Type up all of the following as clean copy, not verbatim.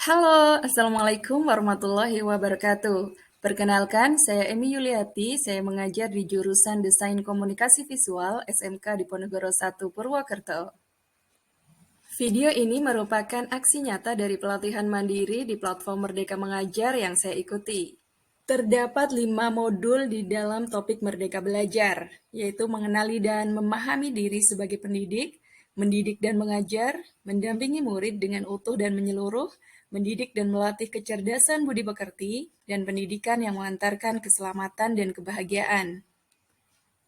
Halo, Assalamualaikum warahmatullahi wabarakatuh. Perkenalkan, saya Emi Yuliati, saya mengajar di jurusan Desain Komunikasi Visual SMK Diponegoro 1 Purwokerto. Video ini merupakan aksi nyata dari pelatihan mandiri di platform Merdeka Mengajar yang saya ikuti. Terdapat 5 modul di dalam topik Merdeka Belajar, yaitu mengenali dan memahami diri sebagai pendidik, mendidik dan mengajar, mendampingi murid dengan utuh dan menyeluruh, mendidik dan melatih kecerdasan budi pekerti, dan pendidikan yang mengantarkan keselamatan dan kebahagiaan.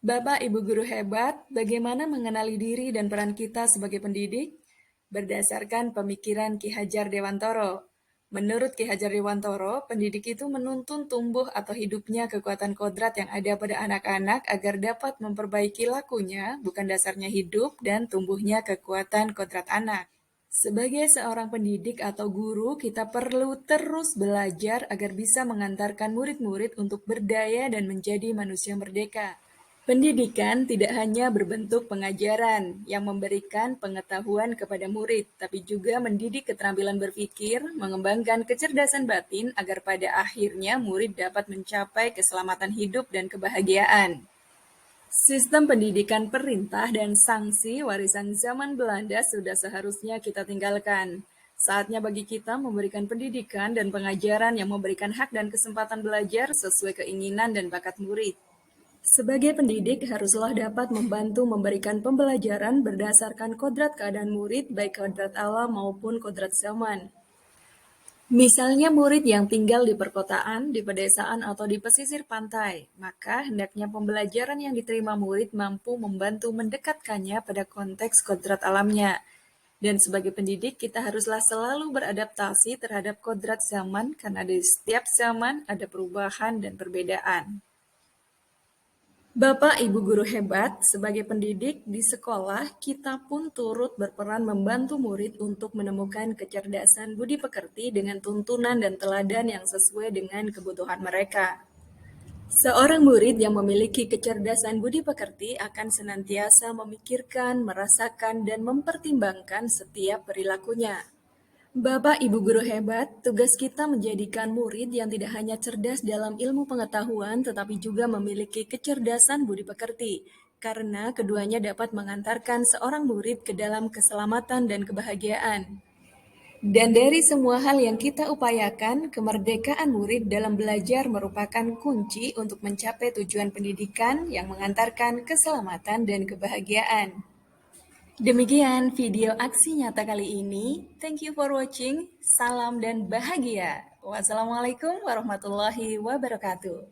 Bapak Ibu guru hebat, bagaimana mengenali diri dan peran kita sebagai pendidik? Berdasarkan pemikiran Ki Hajar Dewantoro. Menurut Ki Hajar Dewantoro, pendidik itu menuntun tumbuh atau hidupnya kekuatan kodrat yang ada pada anak-anak agar dapat memperbaiki lakunya, bukan dasarnya hidup dan tumbuhnya kekuatan kodrat anak. Sebagai seorang pendidik atau guru, kita perlu terus belajar agar bisa mengantarkan murid-murid untuk berdaya dan menjadi manusia merdeka. Pendidikan tidak hanya berbentuk pengajaran yang memberikan pengetahuan kepada murid, tapi juga mendidik keterampilan berpikir, mengembangkan kecerdasan batin agar pada akhirnya murid dapat mencapai keselamatan hidup dan kebahagiaan. Sistem pendidikan perintah dan sanksi warisan zaman Belanda sudah seharusnya kita tinggalkan. Saatnya bagi kita memberikan pendidikan dan pengajaran yang memberikan hak dan kesempatan belajar sesuai keinginan dan bakat murid. Sebagai pendidik, haruslah dapat membantu memberikan pembelajaran berdasarkan kodrat keadaan murid, baik kodrat alam maupun kodrat zaman. Misalnya murid yang tinggal di perkotaan, di pedesaan, atau di pesisir pantai, maka hendaknya pembelajaran yang diterima murid mampu membantu mendekatkannya pada konteks kodrat alamnya. Dan sebagai pendidik, kita haruslah selalu beradaptasi terhadap kodrat zaman karena di setiap zaman ada perubahan dan perbedaan. Bapak Ibu guru hebat, sebagai pendidik di sekolah, kita pun turut berperan membantu murid untuk menemukan kecerdasan budi pekerti dengan tuntunan dan teladan yang sesuai dengan kebutuhan mereka. Seorang murid yang memiliki kecerdasan budi pekerti akan senantiasa memikirkan, merasakan, dan mempertimbangkan setiap perilakunya. Bapak Ibu guru hebat, tugas kita menjadikan murid yang tidak hanya cerdas dalam ilmu pengetahuan, tetapi juga memiliki kecerdasan budi pekerti, karena keduanya dapat mengantarkan seorang murid ke dalam keselamatan dan kebahagiaan. Dan dari semua hal yang kita upayakan, kemerdekaan murid dalam belajar merupakan kunci untuk mencapai tujuan pendidikan yang mengantarkan keselamatan dan kebahagiaan. Demikian video aksi nyata kali ini. Thank you for watching. Salam dan bahagia. Wassalamualaikum warahmatullahi wabarakatuh.